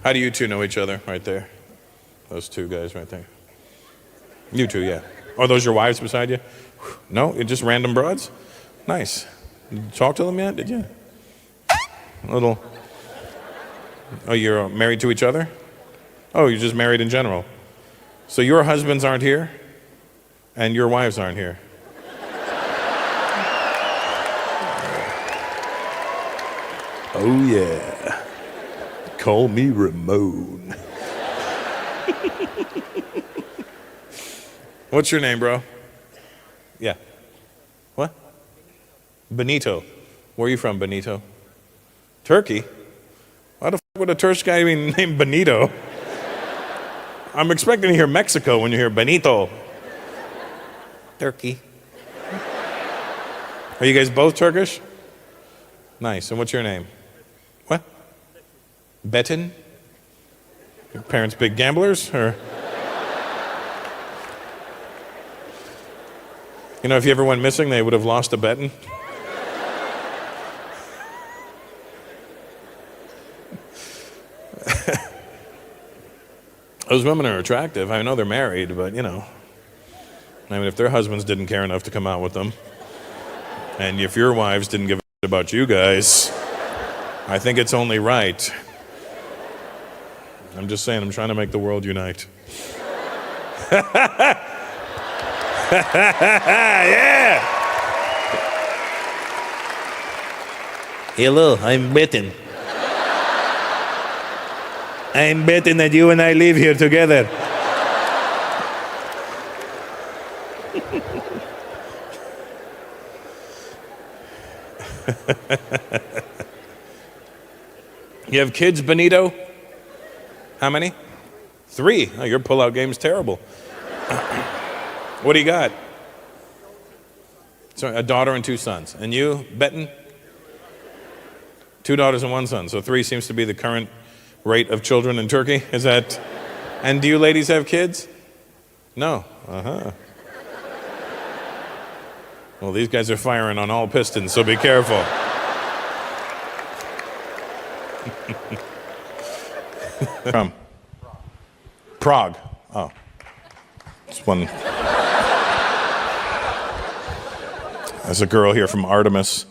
How do you two know each other right there? Those two guys right there. You two, yeah. Are those your wives beside you? No, you're just random broads? Nice. Did you talk to them yet? Did you? A little. Oh, you're married to each other? Oh, you're just married in general. So your husbands aren't here, and your wives aren't here. Oh, yeah. Call me Ramon. What's your name, bro? Yeah. What? Benito. Where are you from, Benito? Turkey? Why the f*** would a Turkish guy be named Benito? I'm expecting to hear Mexico when you hear Benito. Turkey. Are you guys both Turkish? Nice. And what's your name? What? Betin? Your parents big gamblers? Or? You know, if you ever went missing, they would have lost a betting. Those women are attractive. I know they're married, but you know. I mean, if their husbands didn't care enough to come out with them, and if your wives didn't give a shit about you guys, I think it's only right. I'm just saying, I'm trying to make the world unite. Yeah! Hello, I'm betting. I'm betting that you and I live here together. You have kids, Benito? How many? 3. Oh, your pull-out game's terrible. What do you got? So a daughter and 2 sons. And you, Benton? 2 daughters and 1 son. So 3 seems to be the current rate of children in Turkey. Is that? And do you ladies have kids? No. Uh-huh. Well, these guys are firing on all pistons, so be careful. From Prague. Oh. It's one. There's a girl here from Artemis.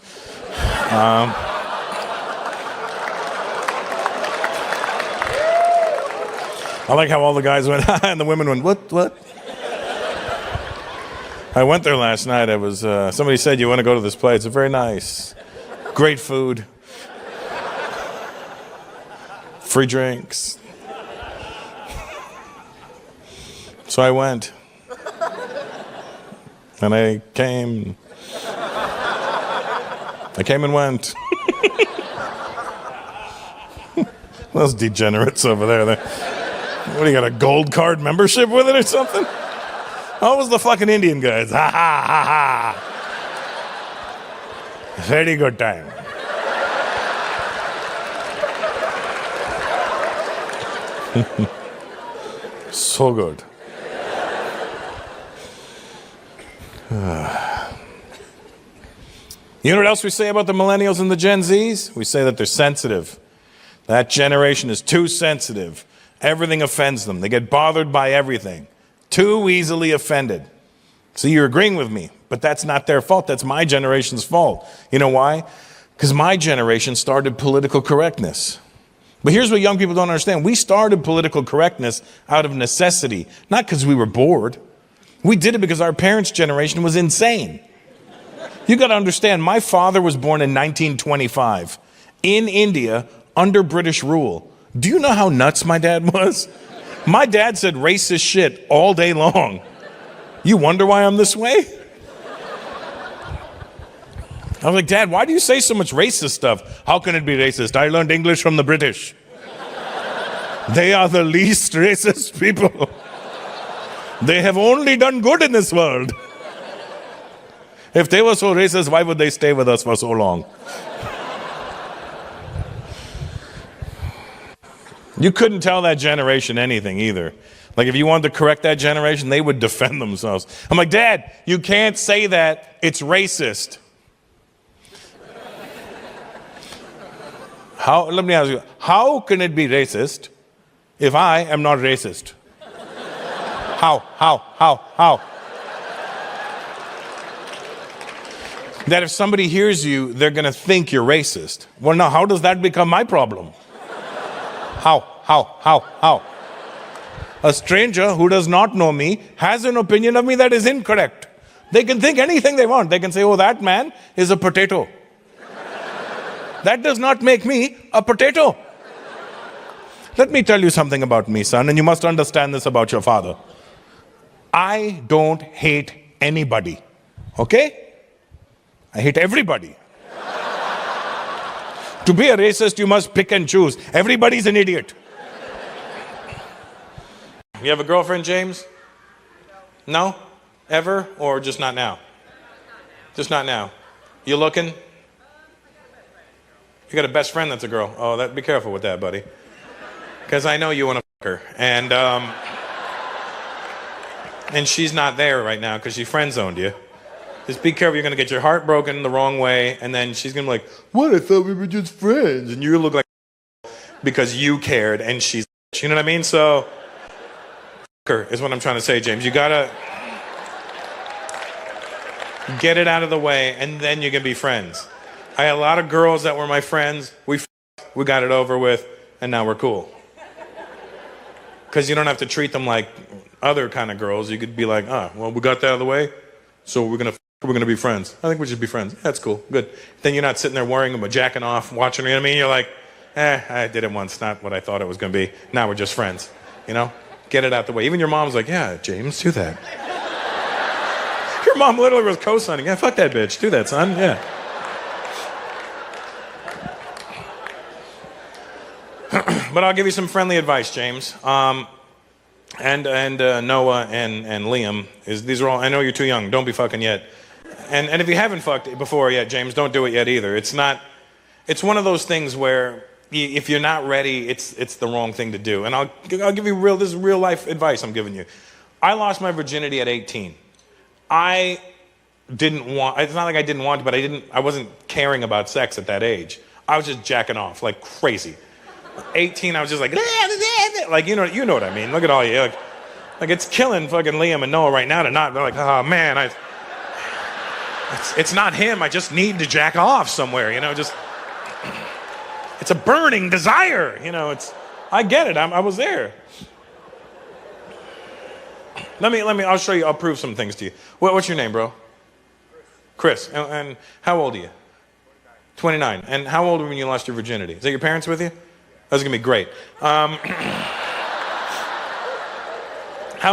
I like how all the guys went, and the women went, what? I went there last night. I was, somebody said, you want to go to this place? It's very nice. Great food. Free drinks. So I went. And I came and went. Those degenerates over there. What, do you got a gold card membership with it or something? Oh, it was the fucking Indian guys. Ha ha ha ha. Very good time. So good. You know what else we say about the millennials and the Gen Zs? We say that they're sensitive. That generation is too sensitive. Everything offends them. They get bothered by everything. Too easily offended. So you're agreeing with me, but that's not their fault. That's my generation's fault. You know why? Because my generation started political correctness. But here's what young people don't understand. We started political correctness out of necessity, not because we were bored. We did it because our parents' generation was insane. You got to understand, my father was born in 1925 in India under British rule. Do you know how nuts my dad was? My dad said racist shit all day long. You wonder why I'm this way? I was like, Dad, why do you say so much racist stuff? How can it be racist? I learned English from the British. They are the least racist people. They have only done good in this world. If they were so racist, why would they stay with us for so long? You couldn't tell that generation anything either. Like if you wanted to correct that generation, they would defend themselves. I'm like, Dad, you can't say that. It's racist. Let me ask you, how can it be racist if I am not racist? How? That if somebody hears you, they're going to think you're racist. Well, now, how does that become my problem? How? A stranger who does not know me has an opinion of me that is incorrect. They can think anything they want. They can say, oh, that man is a potato. That does not make me a potato. Let me tell you something about me, son, and you must understand this about your father. I don't hate anybody, okay? I hate everybody. To be a racist, you must pick and choose. Everybody's an idiot. You have a girlfriend, James? No? Ever? Or just not now? Just not now. You looking? You got a best friend that's a girl. Oh, be careful with that, buddy. Because I know you want to fuck her. And she's not there right now because she friend-zoned you. Just be careful, you're going to get your heart broken the wrong way, and then she's going to be like, what, I thought we were just friends. And you look like because you cared, and she's, you know what I mean? So, is what I'm trying to say, James. You got to get it out of the way, and then you can be friends. I had a lot of girls that were my friends. We got it over with, and now we're cool. Because you don't have to treat them like other kind of girls. You could be like, well, we got that out of the way, so we're going to be friends. I think we should be friends. That's cool. Good. Then you're not sitting there worrying about jacking off, watching, you know what I mean? You're like, I did it once, not what I thought it was going to be. Now we're just friends, you know? Get it out the way. Even your mom's like, yeah, James, do that. Your mom literally was co-signing. Yeah, fuck that bitch. Do that, son. Yeah. But I'll give you some friendly advice, James. And Noah and Liam. These are all, I know you're too young. Don't be fucking yet. And if you haven't fucked before yet, James, don't do it yet either. It's one of those things where if you're not ready, it's the wrong thing to do. And I'll give you this is real life advice I'm giving you. I lost my virginity at 18. I didn't want, it's not like I didn't want to, but I wasn't caring about sex at that age. I was just jacking off like crazy. 18, I was just like you know what I mean. Look at all you like it's killing fucking Liam and Noah right now to not. They're like, oh man, it's not him. I just need to jack off somewhere. You know, just it's a burning desire. You know, I get it. I was there. Let me. I'll show you. I'll prove some things to you. What's your name, bro? Chris. And how old are you? 29. And how old were you when you lost your virginity? Is that your parents with you? That's going to be great. How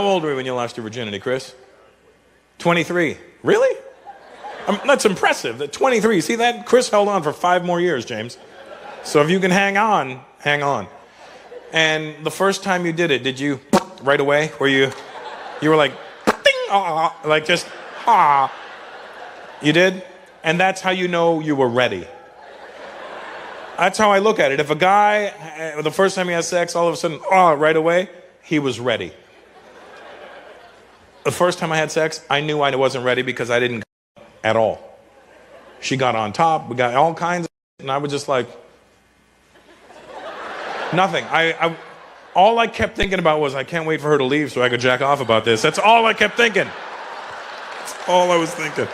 old were you when you lost your virginity, Chris? 23. Really? That's impressive. That 23. See that? Chris held on for 5 more years, James. So if you can hang on, hang on. And the first time you did it, did you right away? Were you were like, ding, like just, You did? And that's how you know you were ready. That's how I look at it. If a guy, the first time he has sex, all of a sudden, right away, he was ready. The first time I had sex, I knew I wasn't ready because I didn't at all. She got on top, we got all kinds of and I was just like, nothing. All I kept thinking about was, I can't wait for her to leave so I could jack off about this. That's all I kept thinking. That's all I was thinking.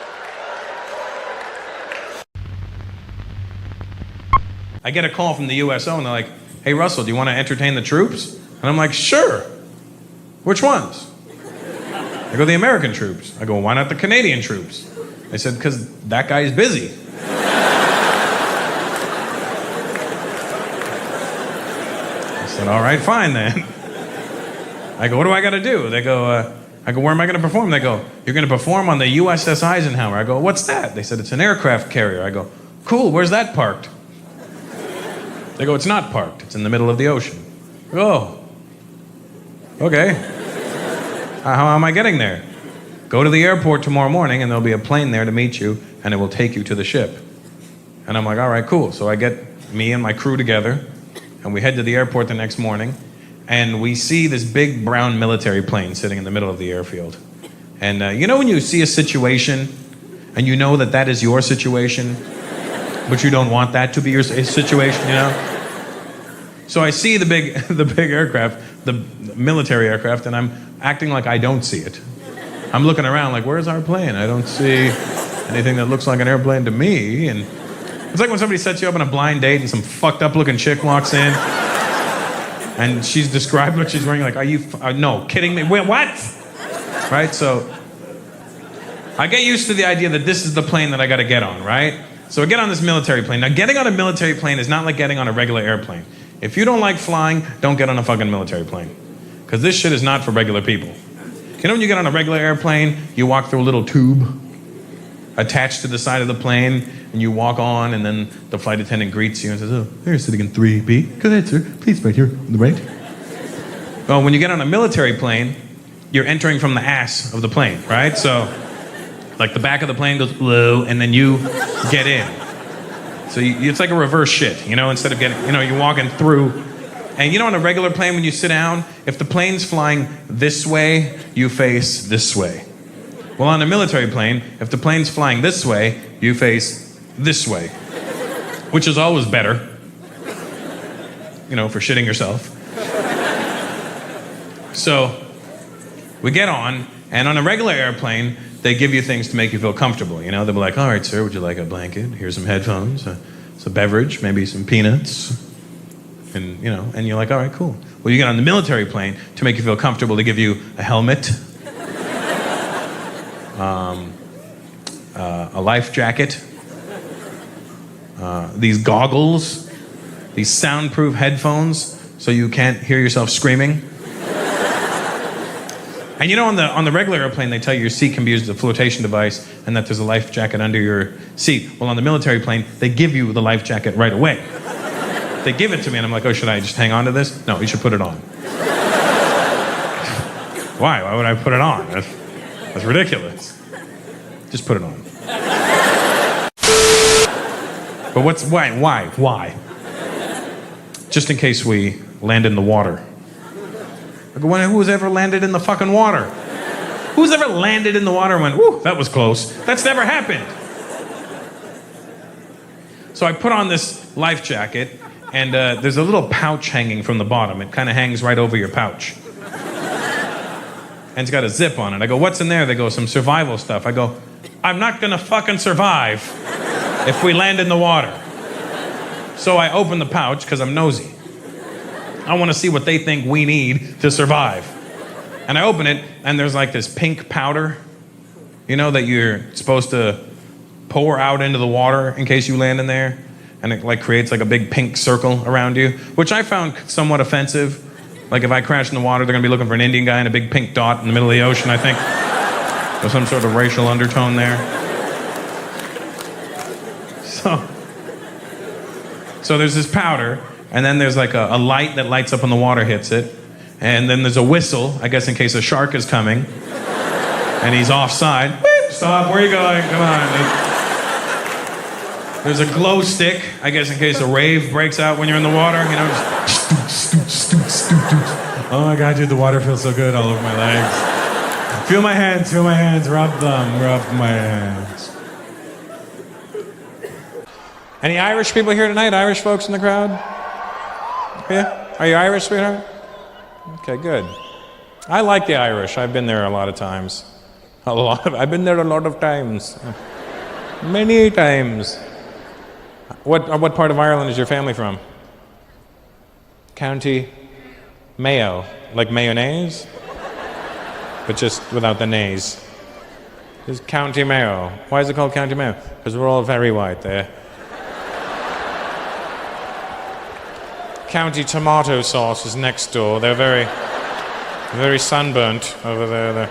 I get a call from the USO and they're like, hey Russell, do you want to entertain the troops? And I'm like, sure. Which ones? They go, the American troops. I go, why not the Canadian troops? They said, because that guy's busy. I said, all right, fine then. I go, what do I got to do? They go, where am I going to perform? They go, you're going to perform on the USS Eisenhower. I go, what's that? They said, it's an aircraft carrier. I go, cool, where's that parked? They go, it's not parked. It's in the middle of the ocean. I go, oh, okay. How am I getting there? Go to the airport tomorrow morning and there'll be a plane there to meet you and it will take you to the ship. And I'm like, all right, cool. So I get me and my crew together and we head to the airport the next morning and we see this big brown military plane sitting in the middle of the airfield. And you know when you see a situation and you know that is your situation, but you don't want that to be your situation, you know? So I see the big aircraft, the military aircraft, and I'm acting like I don't see it. I'm looking around like, where's our plane? I don't see anything that looks like an airplane to me. And it's like when somebody sets you up on a blind date and some fucked up looking chick walks in and she's described what she's wearing, like, are you, no, kidding me? Wait, what? Right? So I get used to the idea that this is the plane that I gotta get on, right? So I get on this military plane. Now, getting on a military plane is not like getting on a regular airplane. If you don't like flying, don't get on a fucking military plane. Because this shit is not for regular people. You know when you get on a regular airplane, you walk through a little tube attached to the side of the plane, and you walk on, and then the flight attendant greets you and says, oh, you're sitting in 3B. Go ahead, sir. Please, right here on the right. Well, when you get on a military plane, you're entering from the ass of the plane, right? So, like the back of the plane goes low, and then you get in. So it's like a reverse shit, you know, instead of getting, you know, you're walking through. And you know, on a regular plane, when you sit down, if the plane's flying this way, you face this way. Well, on a military plane, if the plane's flying this way, you face this way, which is always better, you know, for shitting yourself. So we get on, and on a regular airplane, they give you things to make you feel comfortable. You know, they'll be like, all right, sir, would you like a blanket? Here's some headphones, some beverage, maybe some peanuts. And, you know, and you're like, all right, cool. Well, you get on the military plane to make you feel comfortable. They give you a helmet, a life jacket, these goggles, these soundproof headphones so you can't hear yourself screaming. And you know, on the regular airplane, they tell you your seat can be used as a flotation device and that there's a life jacket under your seat. Well, on the military plane, they give you the life jacket right away. They give it to me, and I'm like, oh, should I just hang on to this? No, you should put it on. Why? Why would I put it on? That's ridiculous. Just put it on. But why? Just in case we land in the water. Who's ever landed in the fucking water? Who's ever landed in the water and went, whoo, that was close? That's never happened. So I put on this life jacket, and there's a little pouch hanging from the bottom. It kind of hangs right over your pouch. And it's got a zip on it. I go, what's in there? They go, some survival stuff. I go, I'm not gonna fucking survive if we land in the water. So I open the pouch, because I'm nosy. I want to see what they think we need to survive. And I open it, and there's like this pink powder, you know, that you're supposed to pour out into the water in case you land in there. And it like creates like a big pink circle around you, which I found somewhat offensive. Like if I crash in the water, they're gonna be looking for an Indian guy in a big pink dot in the middle of the ocean, I think. There's some sort of racial undertone there. So there's this powder, and then there's like a light that lights up when the water hits it. And then there's a whistle, I guess in case a shark is coming. And he's offside. Beep, stop, where are you going? Come on. There's a glow stick, I guess in case a rave breaks out when you're in the water, you know, just oh my God, dude, the water feels so good all over my legs. Feel my hands, rub my hands. Any Irish people here tonight? Irish folks in the crowd? Yeah? Are you Irish, sweetheart? Okay, good. I like the Irish. I've been there a lot of times. I've been there a lot of times. Many times. What part of Ireland is your family from? County Mayo, like mayonnaise, but just without the nays. It's County Mayo. Why is it called County Mayo? Because we're all very white there. County Tomato Sauce is next door. They're very sunburnt over there.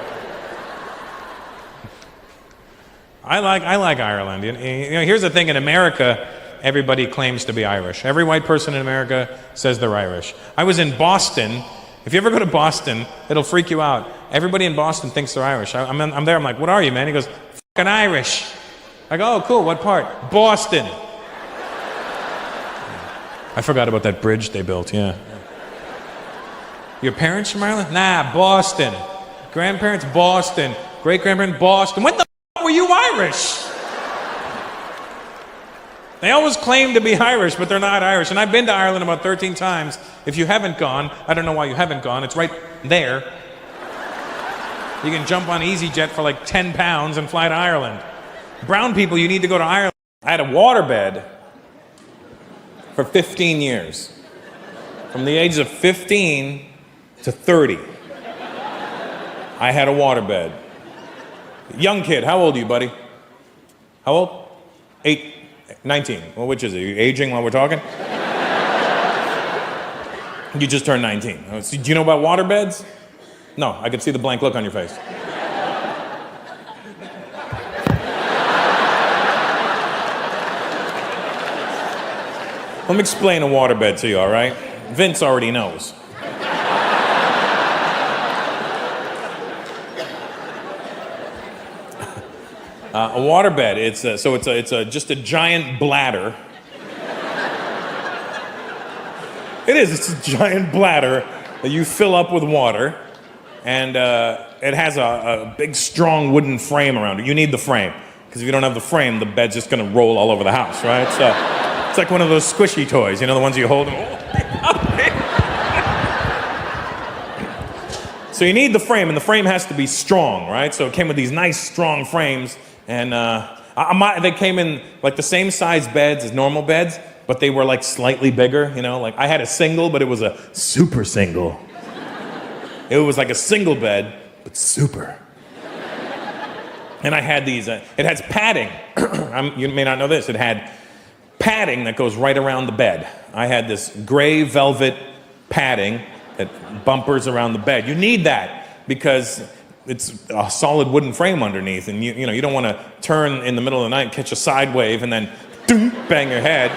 I like Ireland. You know, here's the thing, in America, everybody claims to be Irish. Every white person in America says they're Irish. I was in Boston. If you ever go to Boston, it'll freak you out. Everybody in Boston thinks they're Irish. I'm there, I'm like, what are you, man? He goes, fucking Irish. I go, oh, cool, what part? Boston. I forgot about that bridge they built, yeah. Your parents from Ireland? Nah, Boston. Grandparents, Boston. Great-grandparents, Boston. When the f*** were you Irish? They always claim to be Irish, but they're not Irish. And I've been to Ireland about 13 times. If you haven't gone, I don't know why you haven't gone. It's right there. You can jump on EasyJet for like 10 pounds and fly to Ireland. Brown people, you need to go to Ireland. I had a waterbed for 15 years. From the ages of 15 to 30. I had a waterbed. Young kid, how old are you, buddy? How old? 19. Well, which is it? Are you aging while we're talking? You just turned 19. Do you know about waterbeds? No, I could see the blank look on your face. Let me explain a waterbed to you, all right? Vince already knows. A waterbed, it's just a giant bladder. It's a giant bladder that you fill up with water, and it has a big, strong wooden frame around it. You need the frame, because if you don't have the frame, the bed's just gonna roll all over the house, right? So it's like one of those squishy toys, you know, the ones you hold. So you need the frame, and the frame has to be strong, right? So it came with these nice, strong frames. And they came in like the same size beds as normal beds, but they were like slightly bigger, you know? Like I had a single, but it was a super single. It was like a single bed, but super. And I had these, it has padding. You may not know this. It had padding that goes right around the bed. I had this gray velvet padding that bumpers around the bed. You need that because it's a solid wooden frame underneath, and you don't want to turn in the middle of the night, catch a side wave, and then bang your head,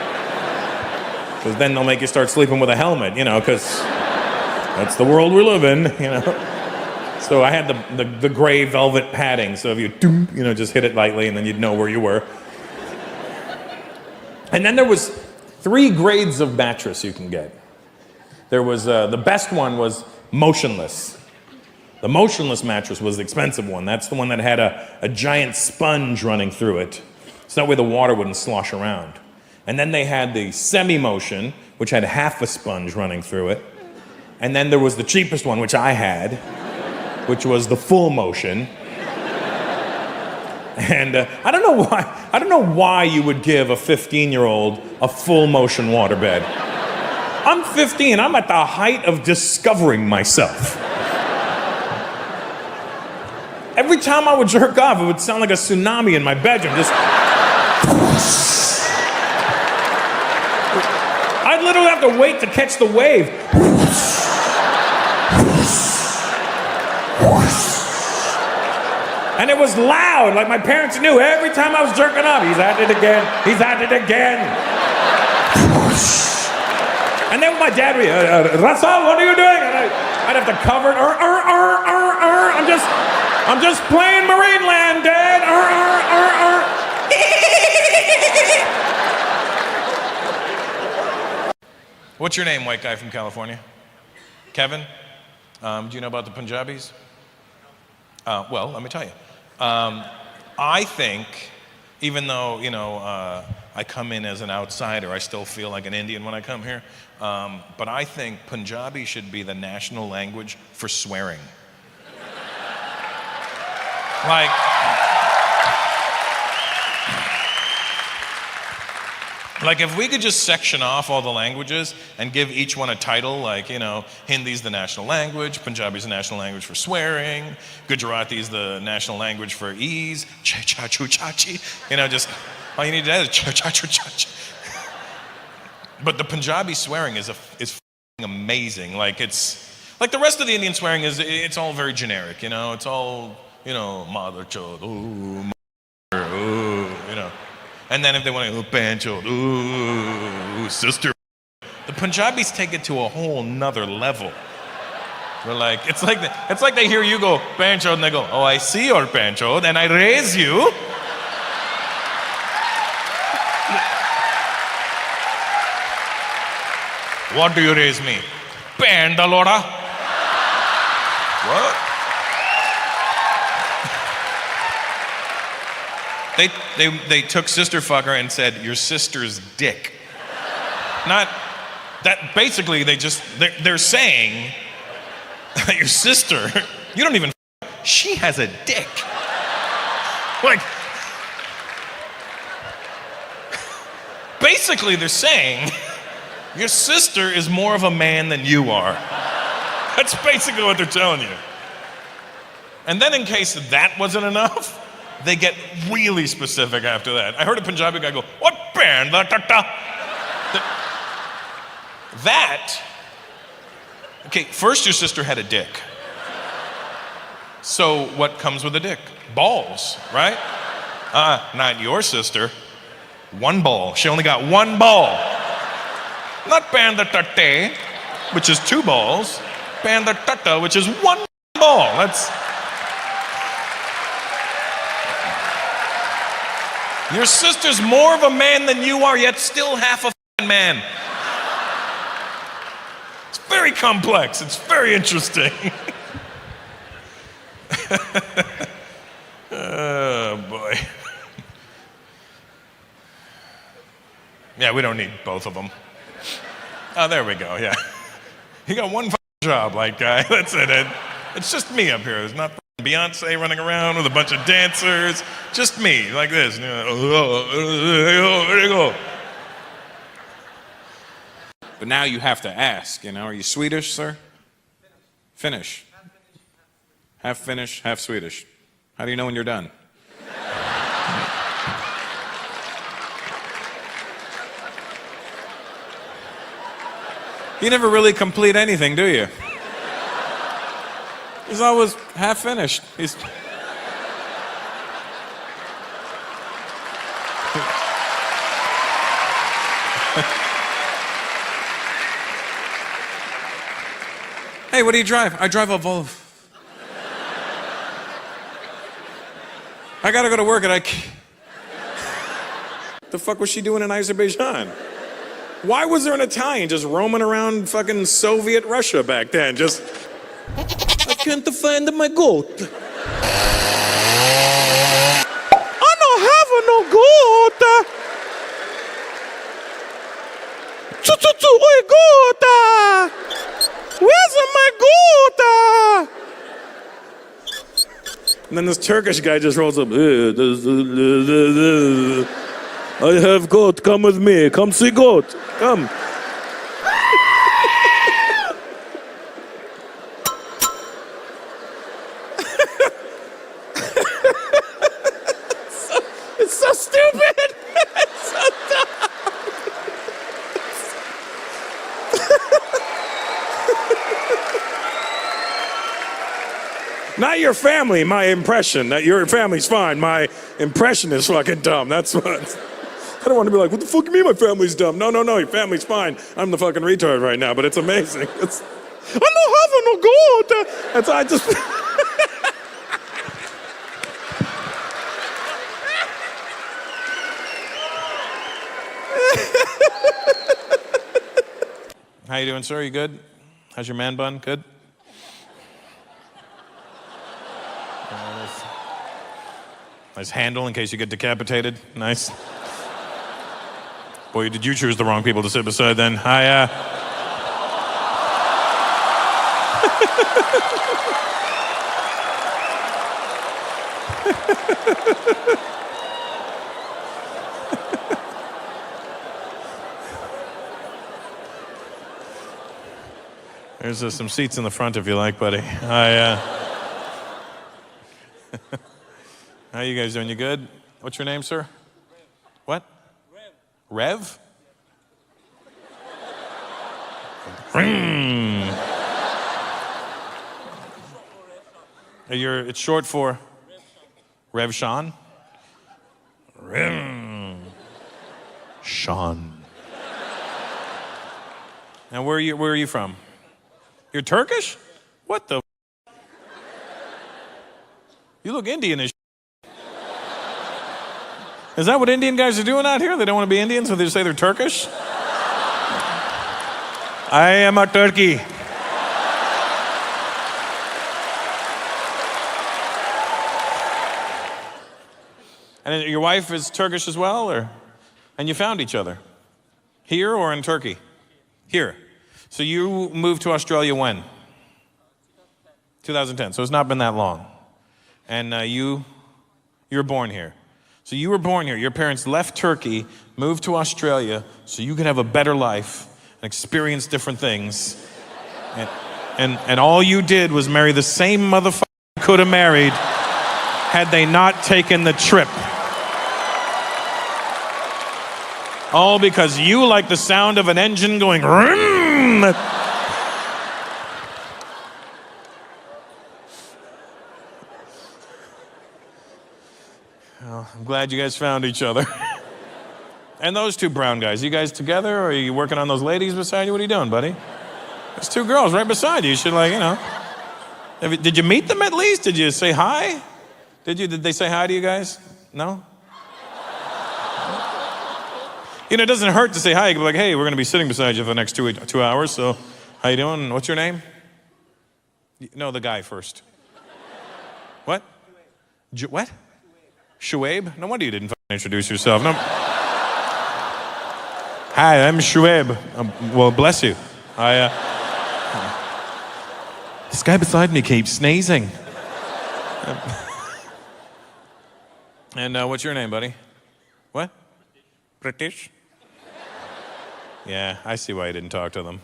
because then they'll make you start sleeping with a helmet, you know, because that's the world we live in, you know. So I had the gray velvet padding, so if you just hit it lightly, and then you'd know where you were. And then there was 3 grades of mattress you can get. There was the best one was motionless. The motionless mattress was the expensive one. That's the one that had a giant sponge running through it. So that way the water wouldn't slosh around. And then they had the semi-motion, which had half a sponge running through it. And then there was the cheapest one, which I had, which was the full motion. And I don't know why you would give a 15-year-old a full motion waterbed. I'm 15, I'm at the height of discovering myself. Every time I would jerk off, it would sound like a tsunami in my bedroom. Just. I'd literally have to wait to catch the wave. And it was loud, like my parents knew every time I was jerking off. He's at it again. He's at it again. And then my dad would be, Russell, what are you doing? And I'd have to cover it. I'm just playing Marineland, Dad. What's your name, white guy from California? Kevin? Do you know about the Punjabis? Well, let me tell you. I think, even though, I come in as an outsider, I still feel like an Indian when I come here. But I think Punjabi should be the national language for swearing. Like if we could just section off all the languages and give each one a title, like, Hindi's the national language, Punjabi's the national language for swearing, Gujarati's the national language for ease, cha-cha-choo-cha-chi, just all you need to do is cha-cha-choo-cha-chi. But the Punjabi swearing is amazing. Like it's, like the rest of the Indian swearing it's all very generic, it's all, mother chod, ooh, mother, ooh, And then if they want to, banchod, ooh, sister. The Punjabis take it to a whole nother level. They're like, it's like they hear you go, banchod, and they go, oh, I see your banchod, and I raise you. What do you raise me? Pandalora. What? They took sister fucker and said, your sister's dick. Not, that basically they're saying that your sister, you don't even, she has a dick. Like, basically they're saying, your sister is more of a man than you are. That's basically what they're telling you. And then in case that wasn't enough, they get really specific after that. I heard a Punjabi guy go, what band? That, okay, first your sister had a dick. So what comes with a dick? Balls, right? Not your sister. One ball. She only got one ball. Not bandatate, which is two balls. Bandatata, which is one ball. That's... Your sister's more of a man than you are, yet still half a man. It's very complex. It's very interesting. Oh, boy. Yeah, we don't need both of them. Oh, there we go, yeah. You got one job, white guy. That's it. It's just me up here. There's not Beyonce running around with a bunch of dancers. Just me, like this. There you go. But now you have to ask, are you Swedish, sir? Finnish. Half Finnish, half Swedish. How do you know when you're done? You never really complete anything, do you? He's always half finished. Hey, what do you drive? I drive a Volvo. I gotta go to work and the fuck was she doing in Azerbaijan? Why was there an Italian just roaming around fucking Soviet Russia back then? Just, I can't find my goat. I don't have no goat. Oi, goat. Where's my goat? And then this Turkish guy just rolls up. I have goat, come with me. Come see goat. Come. It's so stupid. It's so dumb. Not your family, my impression. That your family's fine. My impression is fucking dumb. That's what. I don't want to be like, what the fuck you mean my family's dumb? No, your family's fine. I'm the fucking retard right now, but it's amazing. I don't have no goat. And so I just... How you doing, sir? You good? How's your man bun? Good? Nice handle in case you get decapitated. Nice. Boy, did you choose the wrong people to sit beside then? There's some seats in the front if you like, buddy. How you guys doing? You good? What's your name, sir? What? Rev? It's short for Rev Sean? Sean. Now, where are you from? You're Turkish? What the? You look Indian-ish. Is that what Indian guys are doing out here? They don't want to be Indians, so they just say they're Turkish? I am a turkey. And your wife is Turkish as well, or? And you found each other? Here or in Turkey? Here. So you moved to Australia when? 2010. So it's not been that long. And you were born here. So you were born here. Your parents left Turkey, moved to Australia so you could have a better life and experience different things. And all you did was marry the same motherfucker you could have married had they not taken the trip. All because you like the sound of an engine going vroom. Well, I'm glad you guys found each other. And those two brown guys, you guys together, or are you working on those ladies beside you? What are you doing, buddy? There's two girls right beside you. You should, like, you know. Did you meet them at least? Did you say hi? Did they say hi to you guys? No? You know, it doesn't hurt to say hi. You can be like, hey, we're going to be sitting beside you for the next 2 hours, so how you doing? What's your name? No, the guy first. What? What? Shuaib? No wonder you didn't introduce yourself. No. Hi, I'm Shuaib. Well, bless you. This guy beside me keeps sneezing. And what's your name, buddy? What? British? Yeah, I see why you didn't talk to them.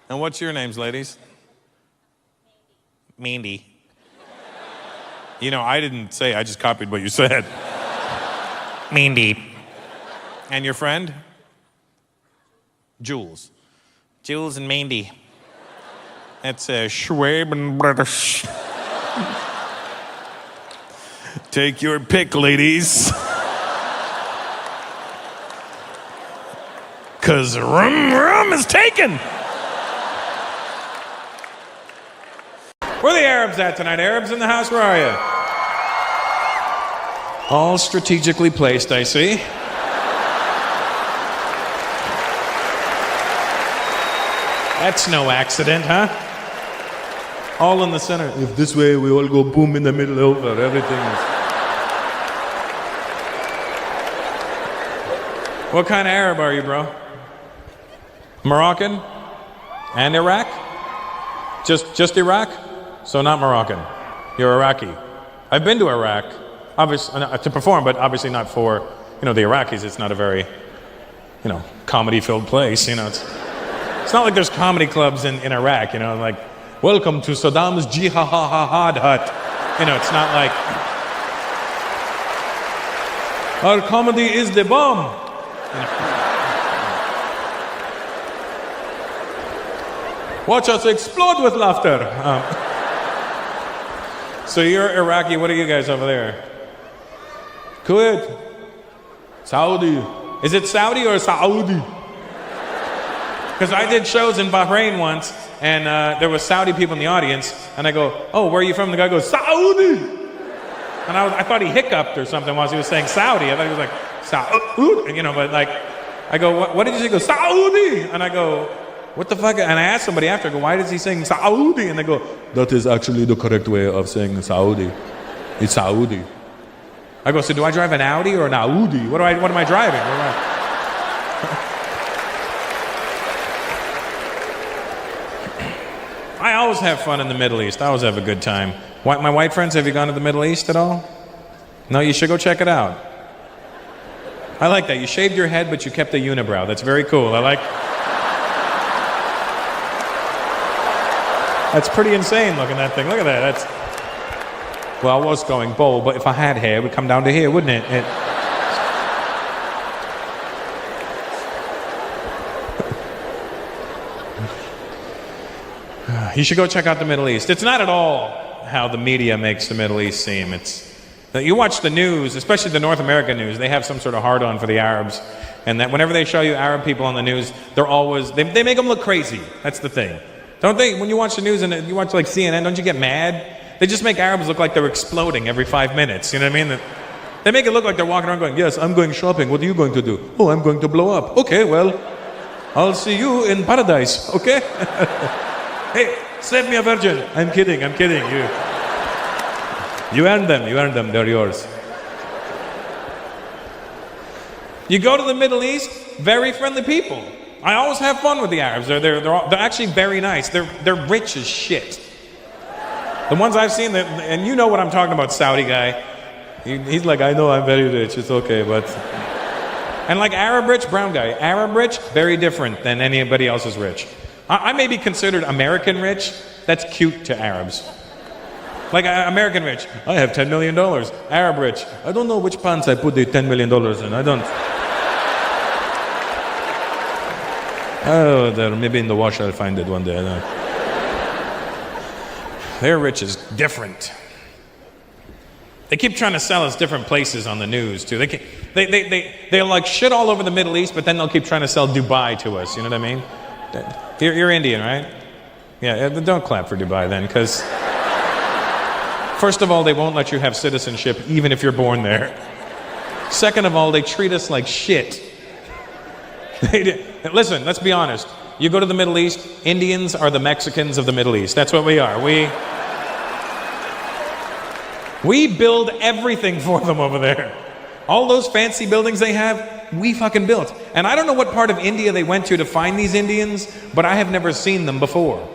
And what's your names, ladies? Mandy. You know, I didn't say, I just copied what you said. Mandy. And your friend? Jules. Jules and Mandy. That's Schwab and British. Take your pick, ladies. 'Cause rum is taken. Where are the Arabs at tonight? Arabs in the house, where are you? All strategically placed, I see. That's no accident, huh? All in the center. If this way, we all go boom in the middle over. Everything is... What kind of Arab are you, bro? Moroccan? And Iraq? Just Iraq? So not Moroccan. You're Iraqi. I've been to Iraq, obviously to perform, but obviously not for, you know, the Iraqis. It's not a very, you know, comedy-filled place. You know, it's not like there's comedy clubs in Iraq. You know, like, welcome to Saddam's jihad hut. You know, it's not like our comedy is the bomb. You know. Watch us explode with laughter. So you're Iraqi. What are you guys over there? Kuwait. Saudi. Is it Saudi or Saudi? Because I did shows in Bahrain once, and there was Saudi people in the audience, and I go, oh, where are you from? The guy goes, Saudi. And I thought he hiccuped or something while he was saying Saudi. I thought he was like, Saudi. You know, but like, I go, what did you say? He goes, Saudi. And I go, what the fuck? And I asked somebody after, I go, why does he sing Saudi? And they go, that is actually the correct way of saying Saudi. It's Saudi. I go, so do I drive an Audi or an Audi? What am I driving? I always have fun in the Middle East. I always have a good time. My white friends, have you gone to the Middle East at all? No, you should go check it out. I like that. You shaved your head, but you kept the unibrow. That's very cool. I like... That's pretty insane looking, that thing. Look at that. Well, I was going bold, but if I had hair, it would come down to here, wouldn't it? You should go check out the Middle East. It's not at all how the media makes the Middle East seem. You watch the news, especially the North American news, they have some sort of hard-on for the Arabs. And that whenever they show you Arab people on the news, they're always, they make them look crazy. That's the thing. Don't they, when you watch the news and you watch like CNN, don't you get mad? They just make Arabs look like they're exploding every 5 minutes, you know what I mean? They make it look like they're walking around going, yes, I'm going shopping, what are you going to do? Oh, I'm going to blow up. Okay, well, I'll see you in paradise, okay? Hey, save me a virgin. I'm kidding, you. You earned them, they're yours. You go to the Middle East, very friendly people. I always have fun with the Arabs. They're actually very nice. They're rich as shit. The ones I've seen, and you know what I'm talking about, Saudi guy. He's like, I know I'm very rich, it's okay, but... And like Arab rich, brown guy. Arab rich, very different than anybody else's rich. I may be considered American rich. That's cute to Arabs. Like American rich, I have $10 million. Arab rich, I don't know which pants I put the $10 million in. I don't. Oh, there, maybe in the wash I'll find it one day. I don't know. Their rich is different. They keep trying to sell us different places on the news too. They'll like shit all over the Middle East, but then they'll keep trying to sell Dubai to us. You know what I mean? You're Indian, right? Yeah. Don't clap for Dubai then, because first of all, they won't let you have citizenship even if you're born there. Second of all, they treat us like shit. Listen, let's be honest. You go to the Middle East, Indians are the Mexicans of the Middle East. That's what we are. We build everything for them over there. All those fancy buildings they have, we fucking built. And I don't know what part of India they went to find these Indians, but I have never seen them before.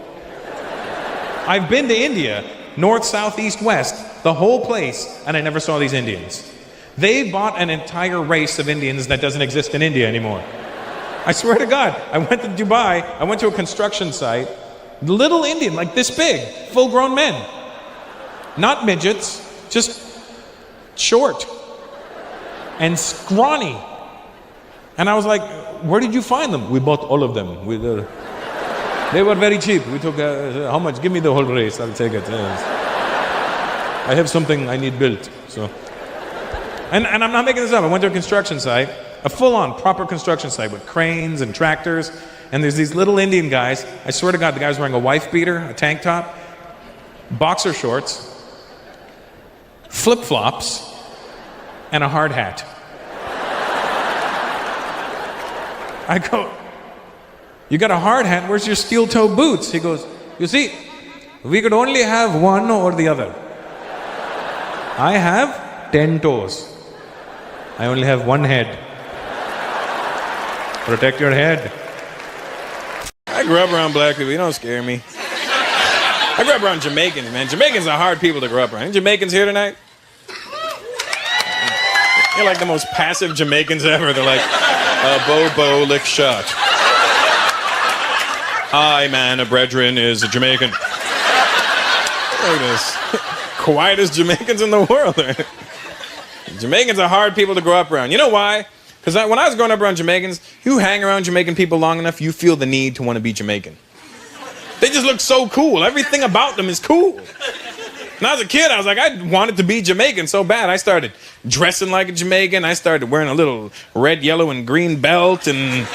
I've been to India, north, south, east, west, the whole place, and I never saw these Indians. They bought an entire race of Indians that doesn't exist in India anymore. I swear to God, I went to Dubai, I went to a construction site, little Indian, like this big, full-grown men. Not midgets, just short and scrawny. And I was like, where did you find them? We bought all of them. They were very cheap. We took, how much? Give me the whole race, I'll take it. I have something I need built. So, and I'm not making this up. I went to a construction site, a full-on proper construction site with cranes and tractors, and there's these little Indian guys. I swear to God, the guy was wearing a wife beater, a tank top, boxer shorts, flip-flops, and a hard hat. I go, you got a hard hat, where's your steel-toe boots? He goes, you see, we could only have one or the other. I have 10 toes. I only have one head. Protect your head. I grew up around black people. You don't scare me. I grew up around Jamaicans, man. Jamaicans are hard people to grow up around. Any Jamaicans here tonight? They're like the most passive Jamaicans ever. They're like, Bobo lick shot. I, man, a brethren is a Jamaican. Look at this. Quietest Jamaicans in the world. Jamaicans are hard people to grow up around. You know why? Because when I was growing up around Jamaicans, you hang around Jamaican people long enough, you feel the need to want to be Jamaican. They just look so cool. Everything about them is cool. When I was a kid, I was like, I wanted to be Jamaican so bad. I started dressing like a Jamaican. I started wearing a little red, yellow, and green belt. And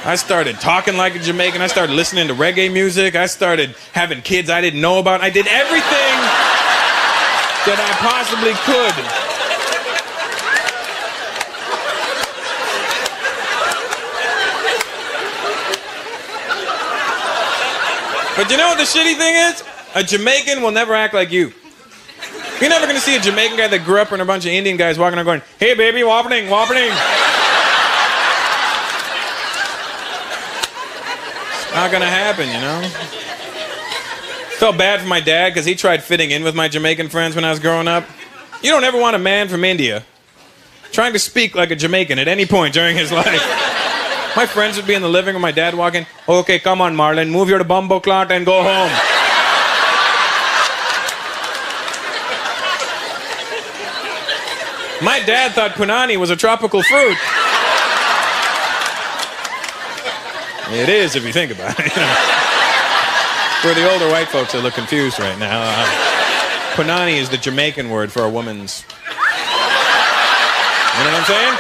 I started talking like a Jamaican. I started listening to reggae music. I started having kids I didn't know about. I did everything that I possibly could. But you know what the shitty thing is? A Jamaican will never act like you. You're never going to see a Jamaican guy that grew up with a bunch of Indian guys walking around going, hey baby, wappening. It's not going to happen, you know? Felt bad for my dad because he tried fitting in with my Jamaican friends when I was growing up. You don't ever want a man from India trying to speak like a Jamaican at any point during his life. My friends would be in the living room, my dad walking, okay, come on, Marlon, move your bumbo clot and go home. My dad thought punani was a tropical fruit. It is, if you think about it. For the older white folks that look confused right now, punani is the Jamaican word for a woman's... You know what I'm saying?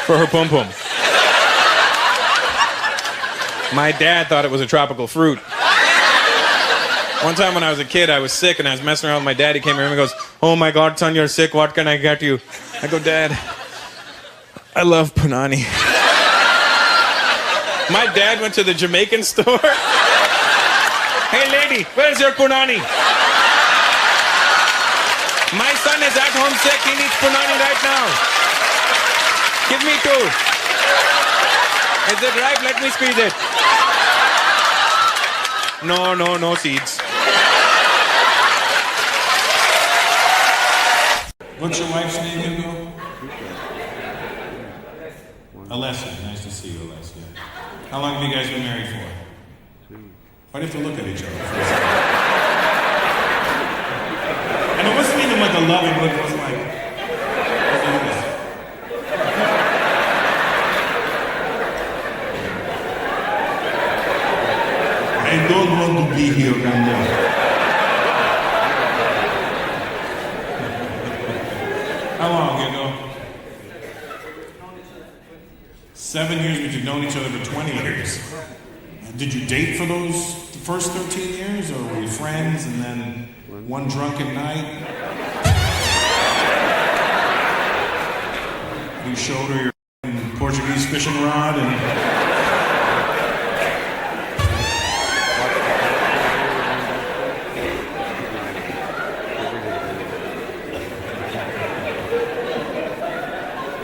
For her pum-pum. My dad thought it was a tropical fruit. One time when I was a kid, I was sick and I was messing around with my dad. He came here and he goes, oh my God, son, you're sick. What can I get you? I go, Dad, I love punani. My dad went to the Jamaican store Hey lady, where's your punani? My son is at home sick. He needs punani right now. Give me 2. Is it ripe? Let me squeeze it. No seeds. What's your wife's name, Hugo? Alessia. Nice to see you, Alessia. How long have you guys been married for? Why do you have to look at each other for a second? And it wasn't even like a loving look. It was like, I don't want to be here anymore. How long, Hugo? 7 years, but you've known each other for 20 years. Did you date for those first 13 years, or were you friends and then one drunken night? You showed her your Portuguese fishing rod and...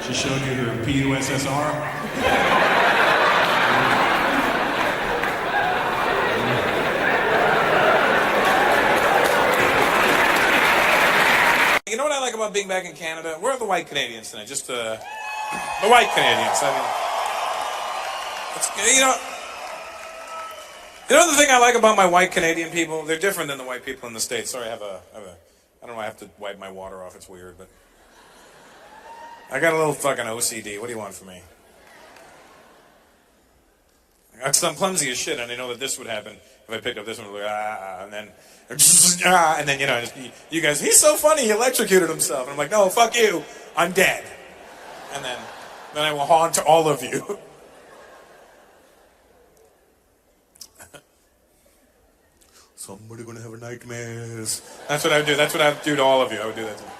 She showed you her PUSSR? You know what I like about being back in Canada? Where are the white Canadians tonight? Just the white Canadians. I mean, it's, you know the thing I like about my white Canadian people? They're different than the white people in the States. Sorry, I don't know, I have to wipe my water off. It's weird, but I got a little fucking OCD. What do you want from me? I'm clumsy as shit, and I know that this would happen if I picked up this one, like, and then, you know, you guys, he's so funny, he electrocuted himself. And I'm like, no, fuck you, I'm dead. And then I will haunt all of you. Somebody gonna have nightmares. That's what I would do. That's what I would do to all of you. I would do that to you.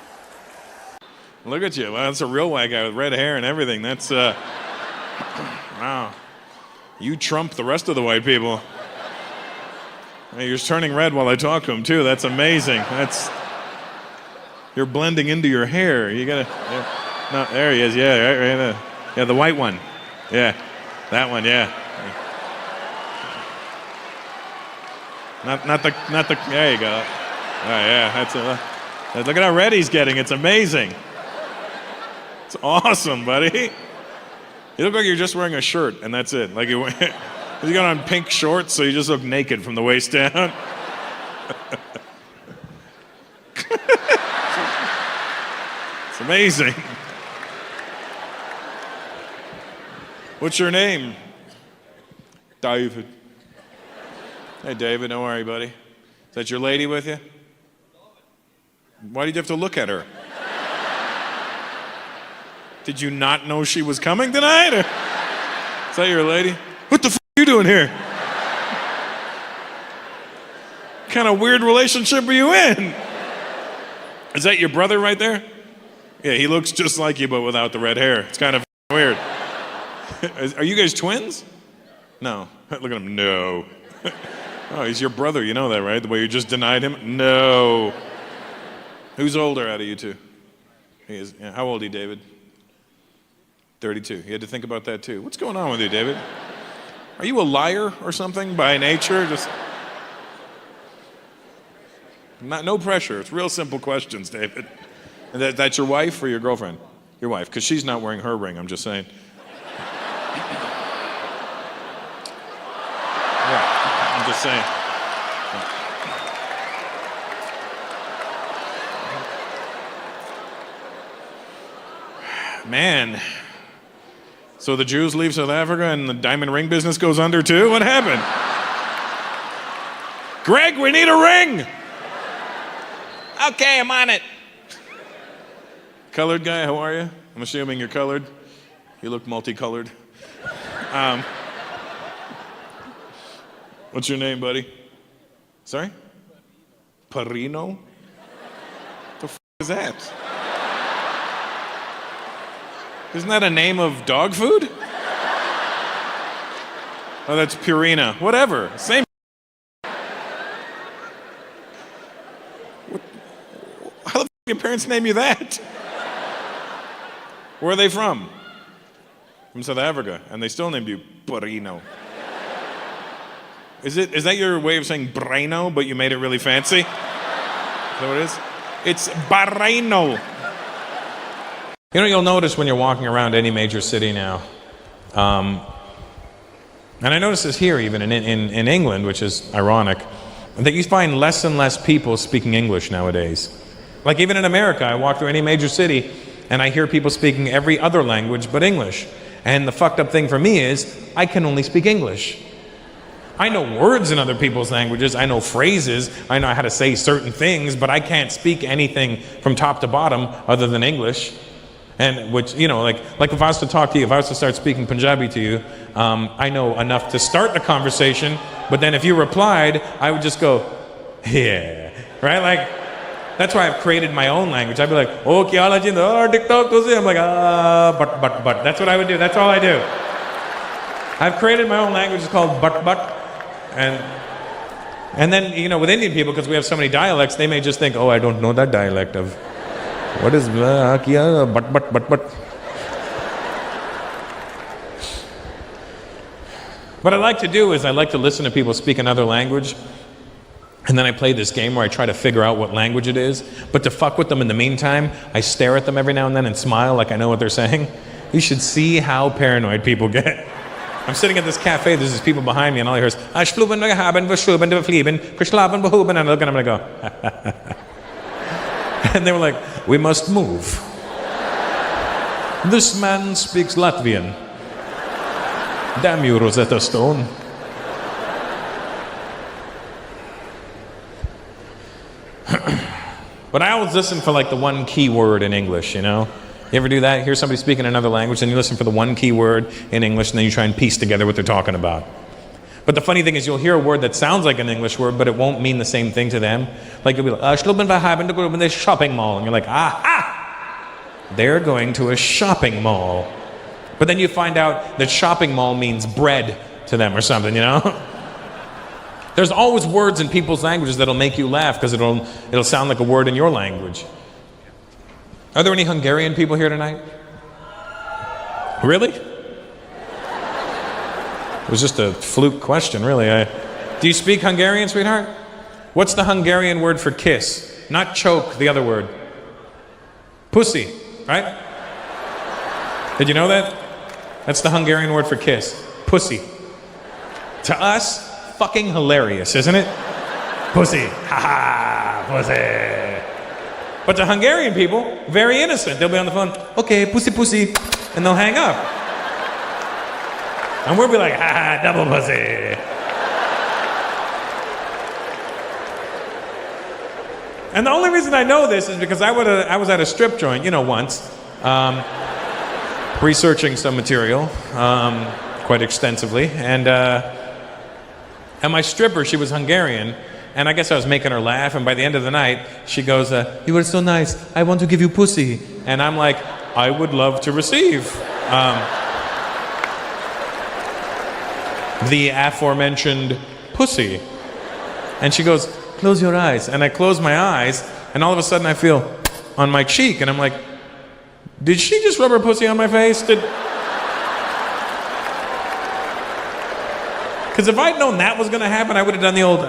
Look at you. Wow, that's a real white guy with red hair and everything. That's, wow. You trump the rest of the white people. Hey, you're turning red while I talk to him, too. That's amazing. You're blending into your hair. You gotta, yeah. No, there he is. Yeah, right there. Yeah, the white one. Yeah, that one, yeah. Not the, there you go. Oh, yeah, look at how red he's getting. It's amazing. It's awesome, buddy. You look like you're just wearing a shirt, and that's it. Like you got on pink shorts, so you just look naked from the waist down. It's amazing. What's your name? David. Hey, David, don't worry, buddy. Is that your lady with you? Why did you have to look at her? Did you not know she was coming tonight? Or... Is that your lady? What the f*** are you doing here? What kind of weird relationship are you in? Is that your brother right there? Yeah, he looks just like you, but without the red hair. It's kind of weird. Are you guys twins? No. Look at him. No. Oh, he's your brother. You know that, right? The way you just denied him? No. Who's older out of you two? He is. Yeah. How old are you, David? 32. You had to think about that too. What's going on with you, David? Are you a liar or something by nature? Just no pressure. It's real simple questions, David. And that's your wife or your girlfriend? Your wife, because she's not wearing her ring. I'm just saying. Yeah, I'm just saying. Man. So the Jews leave South Africa and the diamond ring business goes under too? What happened? Greg, we need a ring! Okay, I'm on it. Colored guy, how are you? I'm assuming you're colored. You look multicolored. What's your name, buddy? Sorry? Parino? What the f*** is that? Isn't that a name of dog food? Oh, that's Purina. Whatever. Same. parents name you that? Where are they from? From South Africa, and they still named you Burino. Is that your way of saying Breno, but you made it really fancy? Is that what it is? It's Barreno. You know, you'll notice when you're walking around any major city now, and I notice this here even in England, which is ironic, that you find less and less people speaking English nowadays. Like even in America, I walk through any major city, and I hear people speaking every other language but English. And the fucked up thing for me is, I can only speak English. I know words in other people's languages, I know phrases, I know how to say certain things, but I can't speak anything from top to bottom other than English. And which, you know, like if I was to talk to you, if I was to start speaking Punjabi to you, I know enough to start the conversation, but then if you replied, I would just go, yeah, right? Like, that's why I've created my own language. I'd be like, oh, kya haal hai jind? Oh, TikTok to se. I'm like, but. That's what I would do. That's all I do. I've created my own language. It's called but. And then, you know, with Indian people, because we have so many dialects, they may just think, oh, I don't know that dialect of, what is kiya, but. What I like to do is I like to listen to people speak another language, and then I play this game where I try to figure out what language it is. But to fuck with them in the meantime, I stare at them every now and then and smile like I know what they're saying. You should see how paranoid people get. I'm sitting at this cafe, there's these people behind me, and all I hear is, and I look at them and I go, and they were like, we must move. This man speaks Latvian. Damn you, Rosetta Stone. But I always listen for like the one key word in English, you know? You ever do that? Hear somebody speaking another language, and you listen for the one key word in English, and then you try and piece together what they're talking about. But the funny thing is, you'll hear a word that sounds like an English word, but it won't mean the same thing to them. Like you'll be like, the shopping mall, and you're like, aha! They're going to a shopping mall. But then you find out that shopping mall means bread to them or something, you know? There's always words in people's languages that'll make you laugh because it'll sound like a word in your language. Are there any Hungarian people here tonight? Really? It was just a fluke question, really. Do you speak Hungarian, sweetheart? What's the Hungarian word for kiss? Not choke, the other word. Pussy, right? Did you know that? That's the Hungarian word for kiss. Pussy. To us, fucking hilarious, isn't it? Pussy. Ha ha, pussy. But to Hungarian people, very innocent. They'll be on the phone, okay, pussy, pussy, and they'll hang up. And we'll be like, ha ha, double pussy. And the only reason I know this is because I was at a strip joint, you know, once, researching some material quite extensively, and my stripper, she was Hungarian, and I guess I was making her laugh, and by the end of the night, she goes, you were so nice, I want to give you pussy. And I'm like, I would love to receive the aforementioned pussy. And she goes, close your eyes. And I close my eyes, and all of a sudden I feel on my cheek, and I'm like, did she just rub her pussy on my face? Because if I'd known that was going to happen, I would have done the old,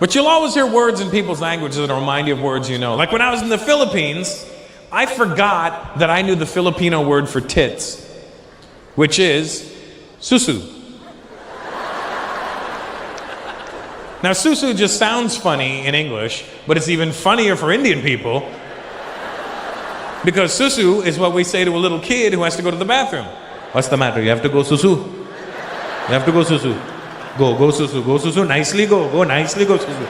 But you'll always hear words in people's languages that remind you of words you know. Like when I was in the Philippines, I forgot that I knew the Filipino word for tits, which is susu. Now, susu just sounds funny in English, but it's even funnier for Indian people because susu is what we say to a little kid who has to go to the bathroom. What's the matter? You have to go susu. You have to go susu. Go susu, nicely go nicely go susu.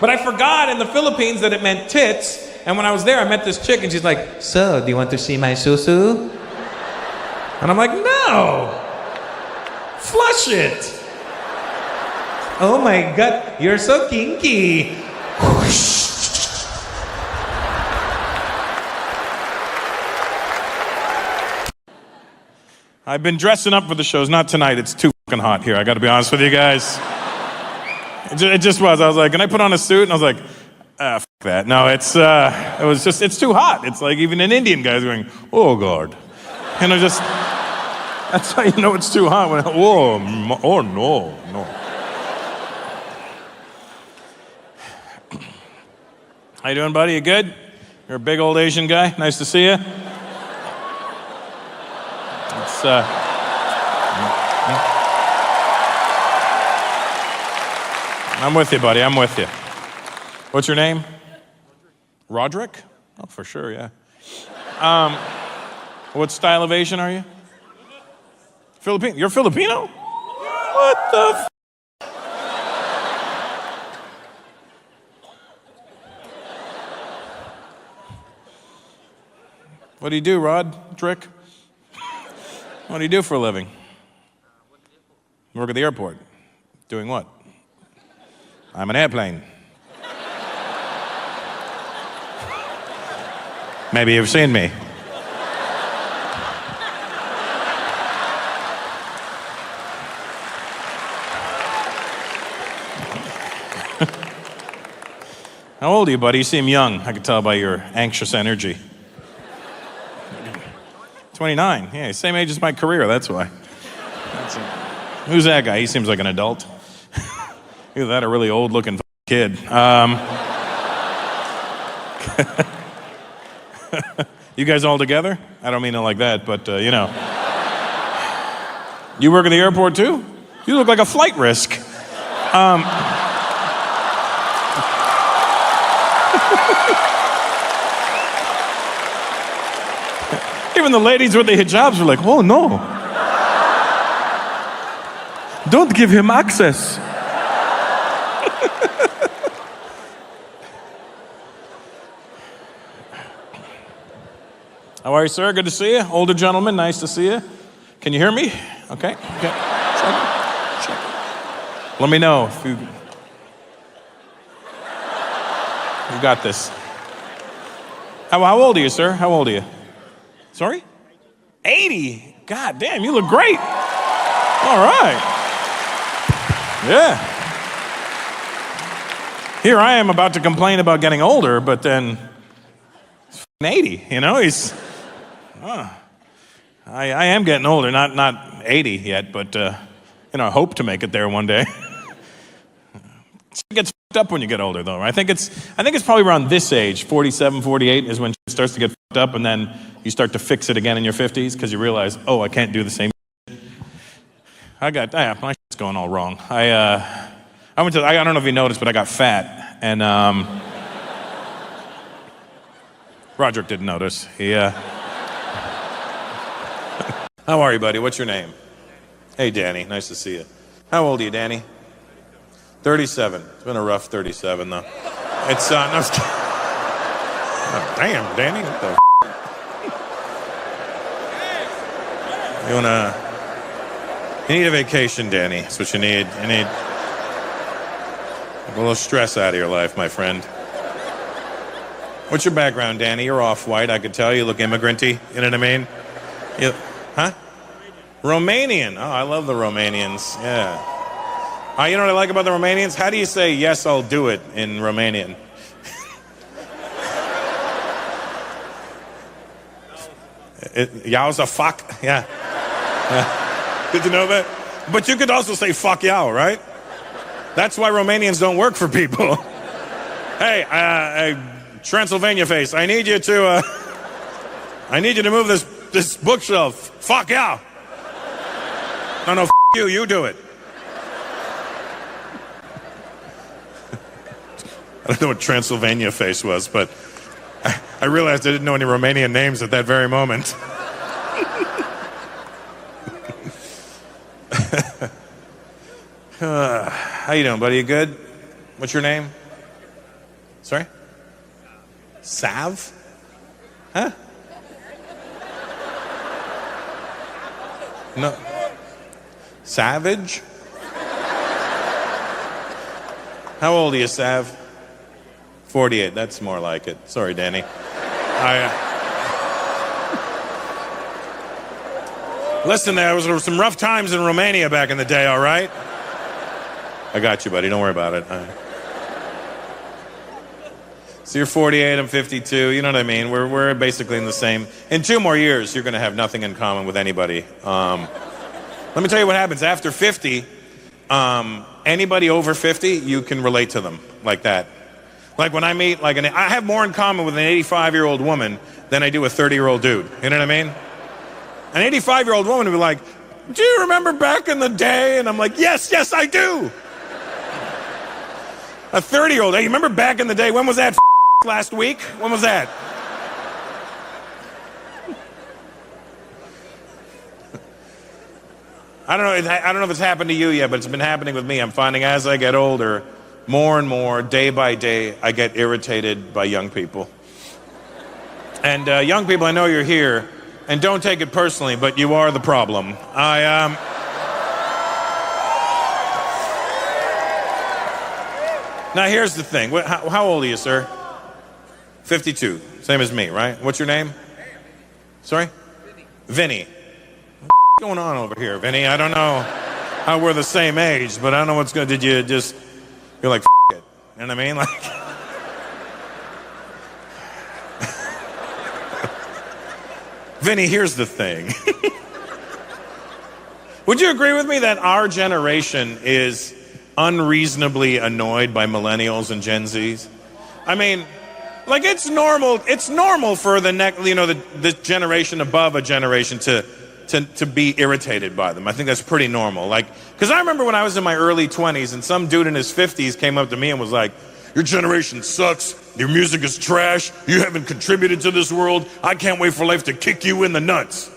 But I forgot in the Philippines that it meant tits, and when I was there, I met this chick, and she's like, so, do you want to see my susu? And I'm like, no! Flush it! Oh my God, you're so kinky. I've been dressing up for the shows. Not tonight. It's too fucking hot here. I got to be honest with you guys. It just was. I was like, can I put on a suit? And I was like, fuck that. No, it was just, it's too hot. It's like even an Indian guy's going, oh God. And I just, that's how you know it's too hot. When, oh no. How you doing, buddy? You good? You're a big old Asian guy. Nice to see you. It's, I'm with you, buddy. I'm with you. What's your name? Roderick? Oh, for sure, yeah. What style of Asian are you? Filipino. You're Filipino? What the What do you do, Roderick? What do you do for a living? Work at the airport. Doing what? I'm an airplane. Maybe you've seen me. How old are you, buddy? You seem young. I can tell by your anxious energy. 29. Yeah, same age as my career, that's why. That's it. Who's that guy? He seems like an adult. Either that or a really old-looking kid. You guys all together? I don't mean it like that, but, you know. You work at the airport, too? You look like a flight risk. Even the ladies with the hijabs were like, oh, no. Don't give him access. How are you, sir? Good to see you. Older gentleman, nice to see you. Can you hear me? Okay. Check. Let me know if you got this. How old are you, sir? How old are you? Sorry? 80. God damn, you look great. All right. Yeah. Here I am about to complain about getting older, but then 80, you know? I am getting older, not 80 yet, but I hope to make it there one day. It gets fucked up when you get older, though. I think it's probably around this age, 47, 48, is when it starts to get fucked up, and then you start to fix it again in your 50s because you realize, oh, I can't do the same. My shit's going all wrong. I don't know if you noticed, but I got fat, and Roderick didn't notice. How are you, buddy? What's your name? Hey, Danny. Nice to see you. How old are you, Danny? 37. It's been a rough 37, though. It's, no, oh, damn, Danny. What the You need a vacation, Danny. That's what you need. You need a little stress out of your life, my friend. What's your background, Danny? You're off-white, I could tell. You look immigrant-y. You know what I mean? Huh? Romanian. Oh, I love the Romanians. Yeah. You know what I like about the Romanians? How do you say, yes, I'll do it in Romanian? Yow's a fuck? Yeah. Did you know that? But you could also say fuck yow, right? That's why Romanians don't work for people. Hey, Transylvania face, I need you to move this bookshelf. Fuck yow. No, you do it. I don't know what Transylvania face was, but I realized I didn't know any Romanian names at that very moment. How you doing, buddy? You good? What's your name? Sorry? Sav? Huh? No. Savage? How old are you, Sav? 48. That's more like it. Sorry, Danny. Listen, there was some rough times in Romania back in the day, all right? I got you, buddy. Don't worry about it. So you're 48, I'm 52. You know what I mean? We're basically in the same. In 2 more years, you're going to have nothing in common with anybody. Let me tell you what happens. After 50, anybody over 50, you can relate to them like that. Like when I meet, I have more in common with an 85-year-old woman than I do a 30-year-old dude. You know what I mean? An 85-year-old woman would be like, do you remember back in the day? And I'm like, yes, I do. A 30-year-old, hey, you remember back in the day? When was that last week? When was that? I don't know if it's happened to you yet, but it's been happening with me. I'm finding as I get older, more and more, day by day, I get irritated by young people. And young people, I know you're here, and don't take it personally, but you are the problem. Now here's the thing. How old are you, sir? 52. Same as me, right? What's your name? Sorry? Vinny. What's going on over here, Vinny? I don't know how we're the same age, but I don't know what's going. Did you just? You're like, it. You know what I mean? Like. Vinny, here's the thing. Would you agree with me that our generation is unreasonably annoyed by millennials and Gen Zs? I mean, like it's normal for the next, the generation above a generation to be irritated by them. I think that's pretty normal. Like, because I remember when I was in my early 20s and some dude in his 50s came up to me and was like, your generation sucks, your music is trash, you haven't contributed to this world, I can't wait for life to kick you in the nuts.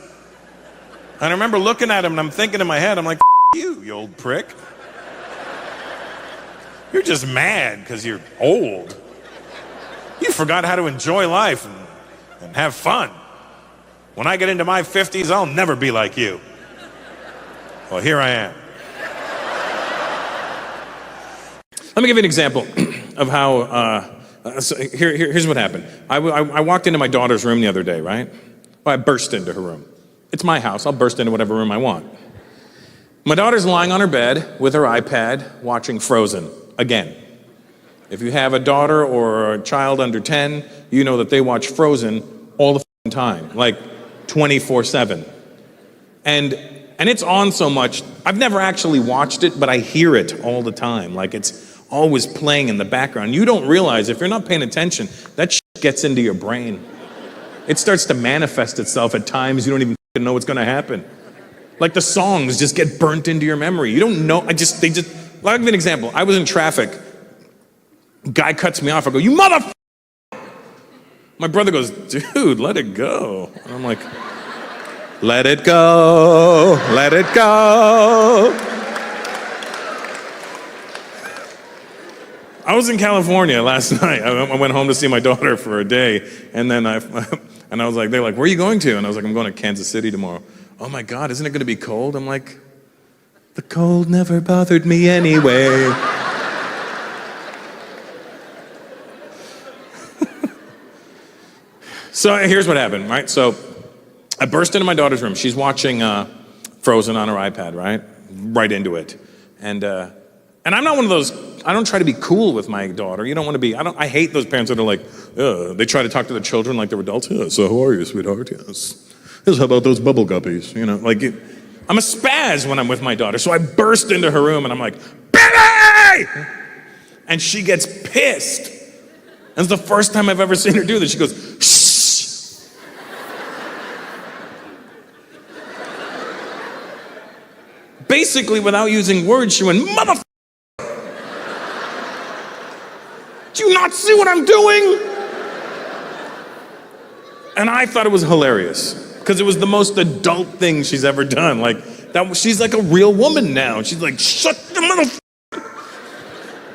And I remember looking at him and I'm thinking in my head, I'm like, you old prick. You're just mad because you're old. You forgot how to enjoy life and have fun. When I get into my 50s, I'll never be like you. Well, here I am. Let me give you an example of how, here's what happened. I walked into my daughter's room the other day, right? Well, I burst into her room. It's my house. I'll burst into whatever room I want. My daughter's lying on her bed with her iPad watching Frozen again. If you have a daughter or a child under 10, you know that they watch Frozen all the time, like 24/7. And it's on so much, I've never actually watched it, but I hear it all the time. Like it's always playing in the background. You don't realize, if you're not paying attention, that shit gets into your brain. It starts to manifest itself at times you don't even know what's gonna happen. Like the songs just get burnt into your memory. You don't know, I'll give you an example. I was in traffic, guy cuts me off, I go, you mother. My brother goes, dude, let it go. And I'm like, let it go, let it go. I was in California last night. I went home to see my daughter for a day, and then I was like, they're like, where are you going to? And I was like, I'm going to Kansas City tomorrow. Oh my God, isn't it going to be cold? I'm like, the cold never bothered me anyway. So here's what happened, right? So I burst into my daughter's room. She's watching Frozen on her iPad, right? Right into it. And I'm not one of those, I don't try to be cool with my daughter. You don't want to be, I hate those parents that are like, they try to talk to the children like they're adults. Yeah, so how are you, sweetheart? Yes. How about those bubble guppies? I'm a spaz when I'm with my daughter. So I burst into her room and I'm like, Billy! And she gets pissed. And it's the first time I've ever seen her do this. She goes, shh. Basically, without using words, she went, mother. Do you not see what I'm doing? And I thought it was hilarious because it was the most adult thing she's ever done. Like that, she's like a real woman now. She's like, shut the mother.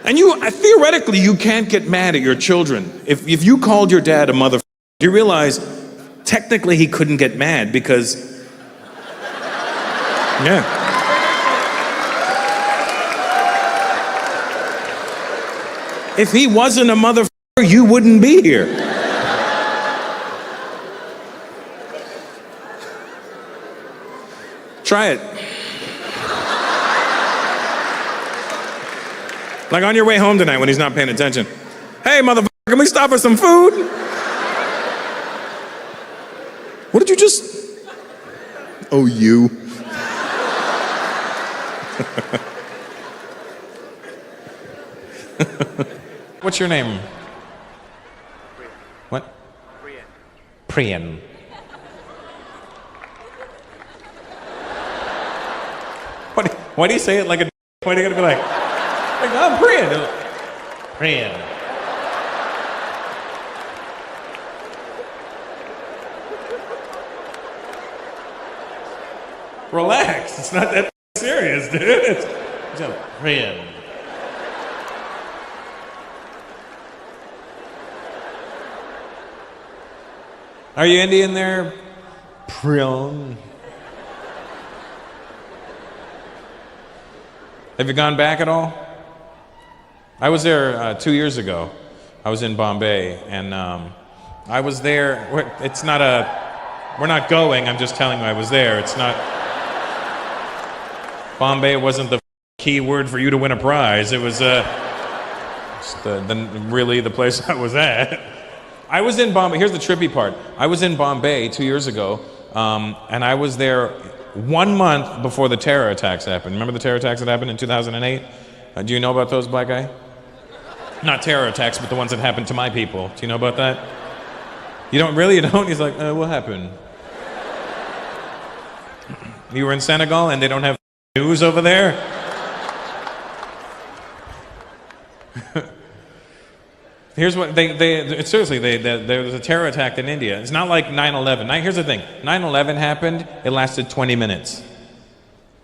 And theoretically, you can't get mad at your children. If you called your dad a mother, you realize technically he couldn't get mad because, yeah. If he wasn't a motherfucker, you wouldn't be here. Try it. Like on your way home tonight when he's not paying attention. Hey, motherfucker, can we stop for some food? What did you just... Oh, you. What's your name? What? Priyan. Why do you say it like a... Why do you gotta be like I'm Priyan? Priyan. Relax. It's not that serious, dude. It's a Priyan. Are you Indian there? Priyan. Have you gone back at all? I was there 2 years ago. I was in Bombay, and I was there. It's not a... We're not going. I'm just telling you I was there. It's not... Bombay wasn't the key word for you to win a prize. It was really the place I was at. I was in Bombay. Here's the trippy part. I was in Bombay 2 years ago, and I was there 1 month before the terror attacks happened. Remember the terror attacks that happened in 2008? Do you know about those, black guy? Not terror attacks, but the ones that happened to my people. Do you know about that? You don't really? You don't? He's like, what happened? You were in Senegal and they don't have news over there? Here's what seriously, there was a terror attack in India. It's not like 9/11. Here's the thing. 9/11 happened, it lasted 20 minutes.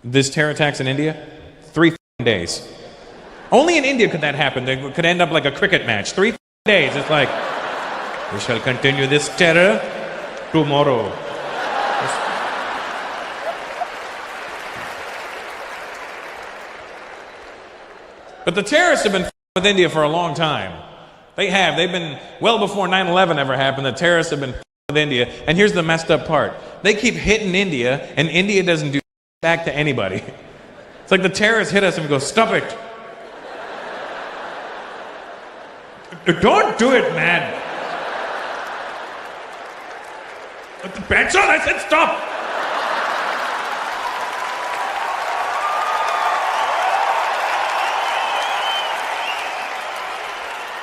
This terror attacks in India, 3 days. Only in India could that happen. They could end up like a cricket match. 3 days. It's like, we shall continue this terror tomorrow. But the terrorists have been with India for a long time. They have. They've been, well before 9/11 ever happened, the terrorists have been with India. And here's the messed up part. They keep hitting India, and India doesn't do back to anybody. It's like the terrorists hit us and we go, stop it. Don't do it, man. Put the pants on, I said stop.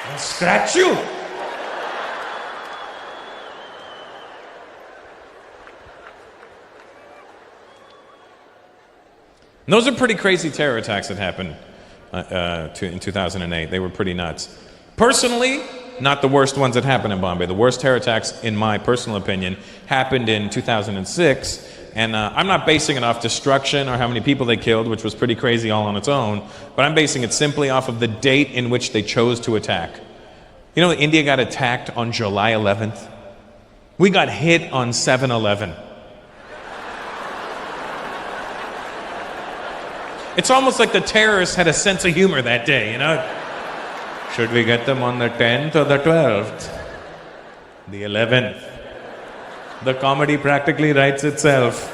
I'll scratch you. And those are pretty crazy terror attacks that happened in 2008. They were pretty nuts. Personally, not the worst ones that happened in Bombay. The worst terror attacks, in my personal opinion, happened in 2006. And I'm not basing it off destruction or how many people they killed, which was pretty crazy all on its own, but I'm basing it simply off of the date in which they chose to attack. You know, India got attacked on July 11th. We got hit on 7/11. It's almost like the terrorists had a sense of humor that day, you know? Should we get them on the 10th or the 12th? The 11th. The comedy practically writes itself.